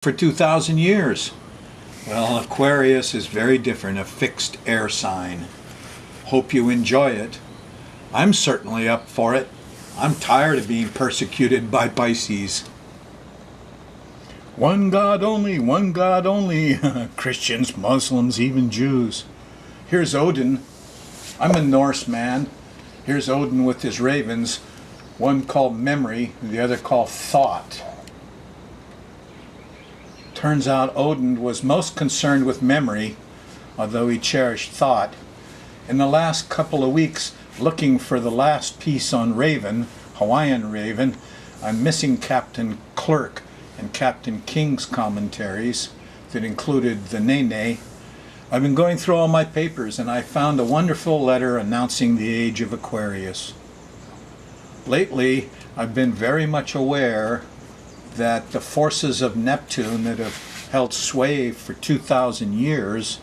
for 2,000 years. Well, Aquarius is very different, a fixed air sign. Hope you enjoy it. I'm certainly up for it. I'm tired of being persecuted by Pisces. One God only, Christians, Muslims, even Jews. Here's Odin. I'm a Norse man. Here's Odin with his ravens, one called memory, the other called thought. Turns out Odin was most concerned with memory, although he cherished thought. In the last couple of weeks, looking for the last piece on Raven, Hawaiian Raven, I'm missing Captain Clerk and Captain King's commentaries that included the Nene. I've been going through all my papers and I found a wonderful letter announcing the age of Aquarius. Lately, I've been very much aware that the forces of Neptune that have held sway for 2,000 years,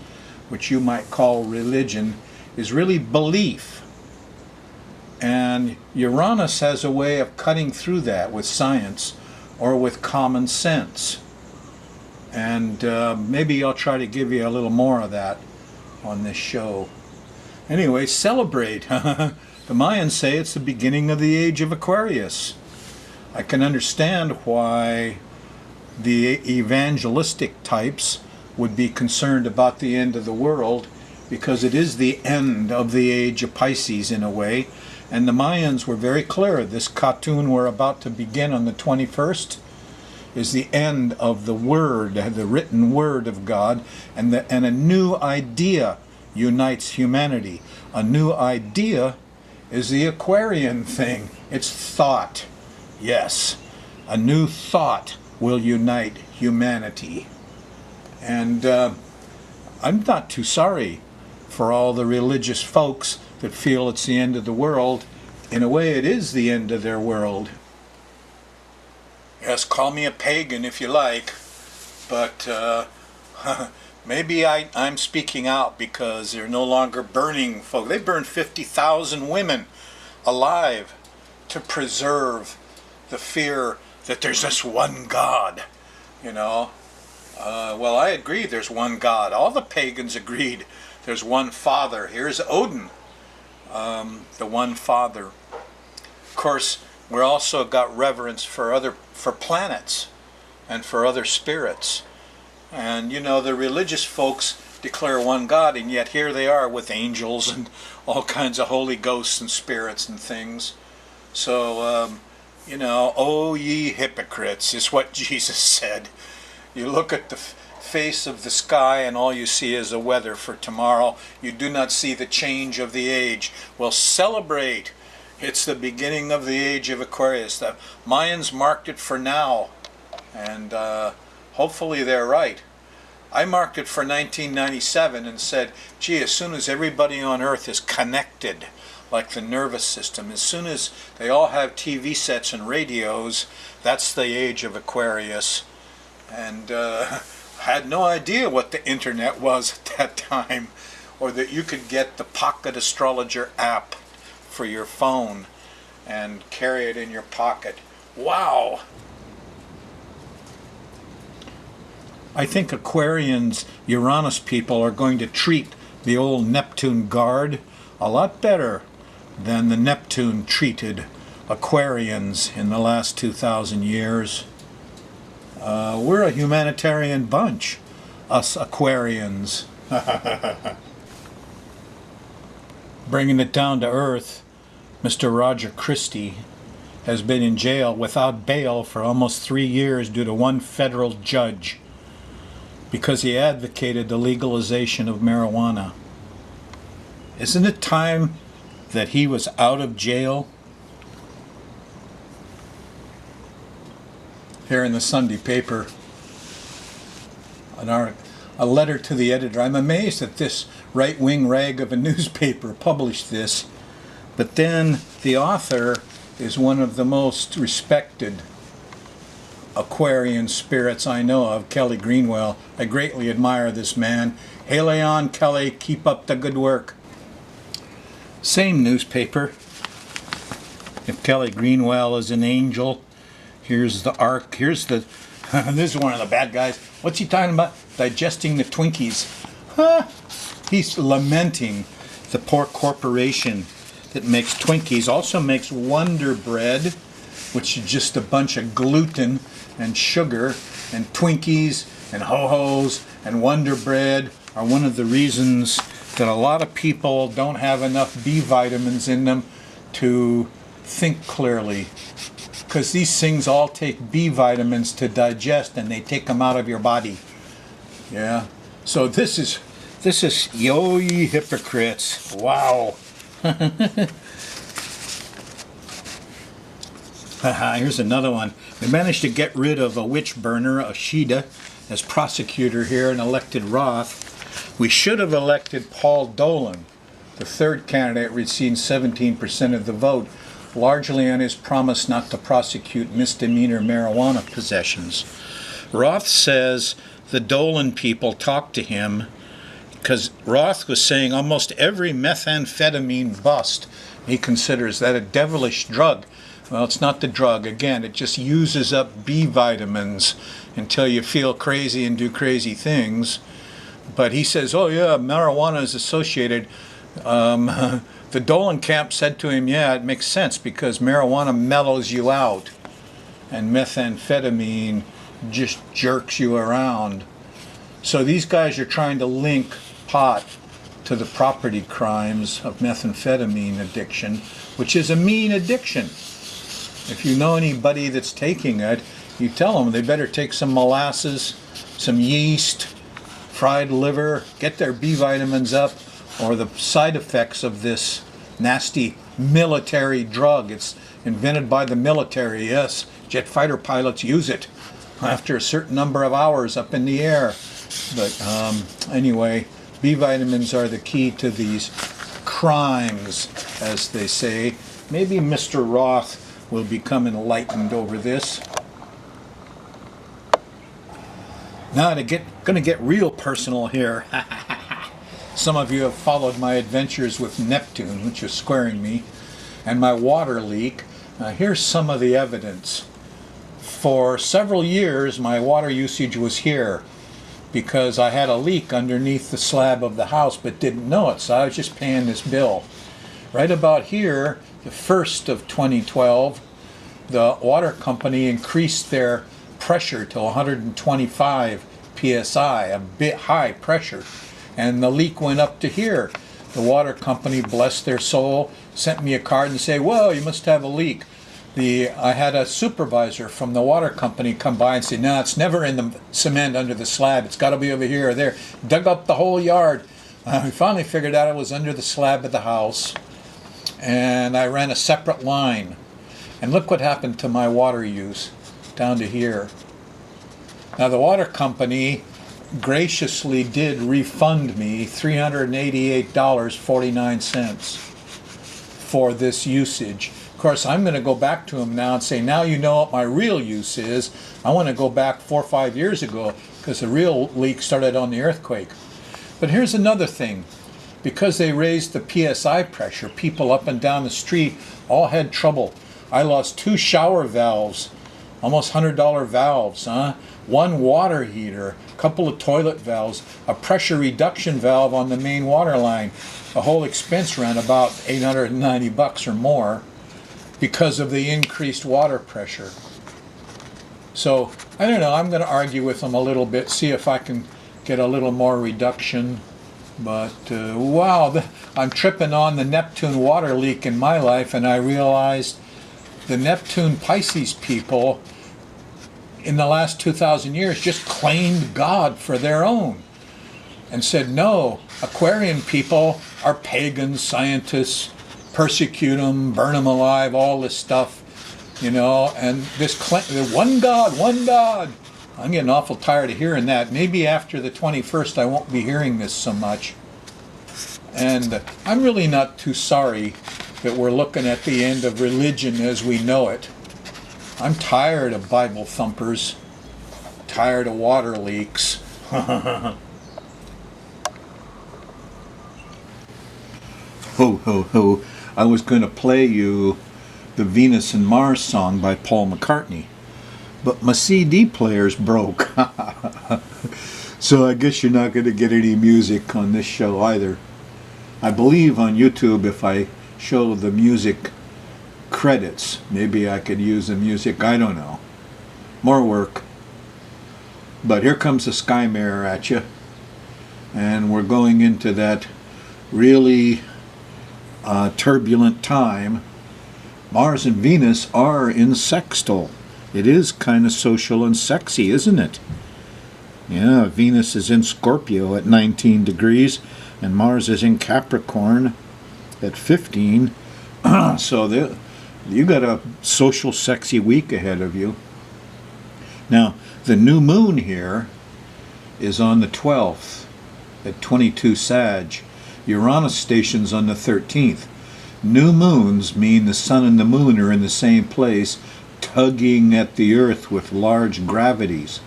which you might call religion, is really belief. And Uranus has a way of cutting through that with science or with common sense. And maybe I'll try to give you a little more of that on this show. Anyway, celebrate. The Mayans say it's the beginning of the age of Aquarius. I can understand why the evangelistic types would be concerned about the end of the world, because it is the end of the age of Pisces in a way. And the Mayans were very clear. This cartoon we're about to begin on the 21st is the end of the Word, the written Word of God, and a new idea unites humanity. A new idea is the Aquarian thing. It's thought. Yes, a new thought will unite humanity. And I'm not too sorry for all the religious folks that feel it's the end of the world. In a way, it is the end of their world. Yes, call me a pagan if you like, but maybe I'm speaking out because they're no longer burning folk. They burned 50,000 women alive to preserve the fear that there's just one God, you know. Well, I agree there's one God. All the pagans agreed there's one Father. Here's Odin, the one Father. Of course, we also got reverence for planets and for other spirits. And you know, the religious folks declare one God, and yet here they are with angels and all kinds of holy ghosts and spirits and things. So, you know, oh ye hypocrites, is what Jesus said. You look at the face of the sky and all you see is the weather for tomorrow. You do not see the change of the age. Well, celebrate. It's the beginning of the age of Aquarius. The Mayans marked it for now, and hopefully they're right. I marked it for 1997 and said, gee, as soon as everybody on Earth is connected, like the nervous system, as soon as they all have TV sets and radios, that's the age of Aquarius. And I had no idea what the internet was at that time, or that you could get the Pocket Astrologer app for your phone and carry it in your pocket. Wow! I think Aquarians, Uranus people, are going to treat the old Neptune guard a lot better than the Neptune treated Aquarians in the last 2,000 years. We're a humanitarian bunch, us Aquarians. Bringing it down to earth, Mr. Roger Christie has been in jail without bail for almost 3 years due to one federal judge because he advocated the legalization of marijuana. Isn't it time that he was out of jail? Here in the Sunday paper, a letter to the editor. I'm amazed that this right-wing rag of a newspaper published this, but then the author is one of the most respected Aquarian spirits I know of, Kelly Greenwell. I greatly admire this man. Hail on, Kelly, keep up the good work. Same newspaper. If Kelly Greenwell is an angel, here's the arc. Here's the This is one of the bad guys. What's he talking about? Digesting the Twinkies. Huh? He's lamenting the poor corporation that makes Twinkies. Also makes Wonder Bread, which is just a bunch of gluten and sugar. And Twinkies and Ho-Hos and Wonder Bread are one of the reasons that a lot of people don't have enough B vitamins in them to think clearly. Because these things all take B vitamins to digest, and they take them out of your body. Yeah. So this is yo ye hypocrites. Wow. Here's another one. We managed to get rid of a witch burner, Ashida, as prosecutor here, and elected Roth. We should have elected Paul Dolan. The third candidate received 17% of the vote, largely on his promise not to prosecute misdemeanor marijuana possessions. Roth says the Dolan people talked to him because Roth was saying almost every methamphetamine bust, he considers that a devilish drug. Well, it's not the drug. Again, it just uses up B vitamins until you feel crazy and do crazy things. But he says, oh yeah, marijuana is associated. The Dolan camp said to him, yeah, it makes sense because marijuana mellows you out and methamphetamine just jerks you around. So these guys are trying to link pot to the property crimes of methamphetamine addiction, which is a mean addiction. If you know anybody that's taking it, you tell them they better take some molasses, some yeast, fried liver, get their B vitamins up, or the side effects of this nasty military drug. It's invented by the military, yes. Jet fighter pilots use it after a certain number of hours up in the air. But anyway, B vitamins are the key to these crimes, as they say. Maybe Mr. Roth will become enlightened over this. Now gonna get real personal here. Some of you have followed my adventures with Neptune, which is squaring me, and my water leak. Here's some of the evidence. For several years, my water usage was here because I had a leak underneath the slab of the house but didn't know it, so I was just paying this bill. Right about here, the 1st of 2012, the water company increased their pressure to 125 psi, a bit high pressure, and the leak went up to here. The water company, bless their soul, sent me a card and say, whoa, you must have a leak. I had a supervisor from the water company come by and say, no, it's never in the cement under the slab. It's got to be over here or there. Dug up the whole yard. We finally figured out it was under the slab of the house. And I ran a separate line. And look what happened to my water use down to here. Now the water company graciously did refund me $388.49 for this usage. Of course, I'm going to go back to them now and say, now you know what my real use is. I want to go back 4 or 5 years ago because the real leak started on the earthquake. But here's another thing. Because they raised the PSI pressure, people up and down the street all had trouble. I lost 2 shower valves, almost $100 valves, one water heater, a couple of toilet valves, a pressure reduction valve on the main water line. The whole expense ran about $890 or more because of the increased water pressure. So, I don't know, I'm going to argue with them a little bit, see if I can get a little more reduction. But wow, I'm tripping on the Neptune water leak in my life, and I realized the Neptune Pisces people in the last 2,000 years just claimed God for their own and said, no, Aquarian people are pagans, scientists, persecute them, burn them alive, all this stuff, you know, and this one God, one God. I'm getting awful tired of hearing that. Maybe after the 21st I won't be hearing this so much. And I'm really not too sorry that we're looking at the end of religion as we know it. I'm tired of Bible thumpers, tired of water leaks. Ho, ho, ho. I was going to play you the Venus and Mars song by Paul McCartney. but my CD player's broke. So I guess you're not going to get any music on this show either. I believe on YouTube, if I show the music credits, maybe I could use the music. I don't know. More work. But here comes the Sky Mirror at you. And we're going into that really turbulent time. Mars and Venus are in sextile. It is kind of social and sexy, isn't it? Yeah, Venus is in Scorpio at 19 degrees, and Mars is in Capricorn at 15. So you got a social, sexy week ahead of you. Now, the new moon here is on the 12th at 22 Sag. Uranus station's on the 13th. New moons mean the sun and the moon are in the same place, tugging at the earth with large gravities.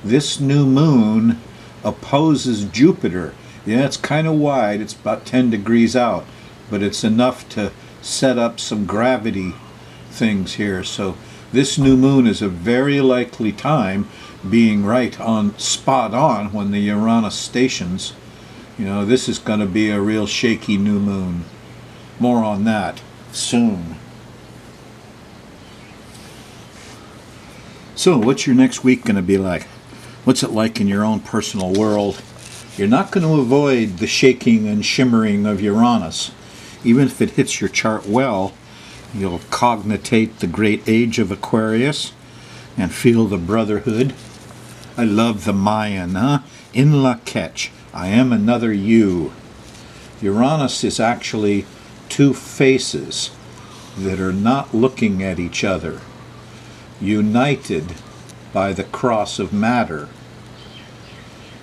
This new moon opposes Jupiter. Yeah, it's kind of wide. It's about 10 degrees out, but it's enough to set up some gravity things here. So this new moon is a very likely time, being right on, spot on, when the Uranus stations. You know, this is going to be a real shaky new moon. More on that soon. So, what's your next week going to be like? What's it like in your own personal world? You're not going to avoid the shaking and shimmering of Uranus. Even if it hits your chart well, you'll cognitate the great age of Aquarius and feel the brotherhood. I love the Mayan, huh? In la catch, I am another you. Uranus is actually two faces that are not looking at each other, united by the cross of matter.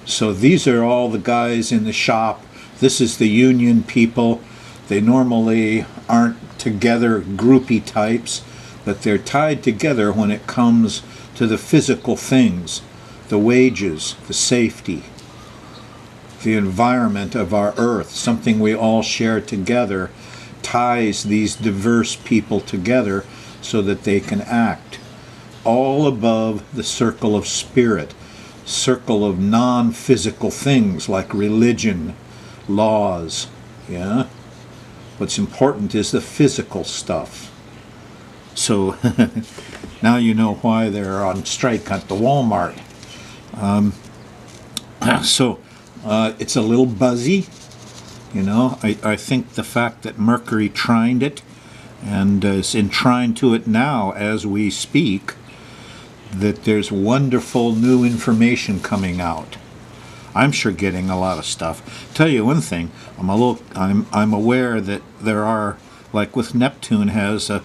So these are all the guys in the shop. This is the union people. They normally aren't together groupie types, but they're tied together when it comes to the physical things, the wages, the safety, the environment of our earth, something we all share together, ties these diverse people together so that they can act all above the circle of spirit, circle of non-physical things like religion, laws. Yeah? What's important is the physical stuff. So now you know why they're on strike at the Walmart. So it's a little buzzy. You know, I think the fact that Mercury trined it and is enshrined to it now as we speak, that there's wonderful new information coming out. I'm sure getting a lot of stuff. Tell you one thing, I'm aware that there are, like with Neptune has a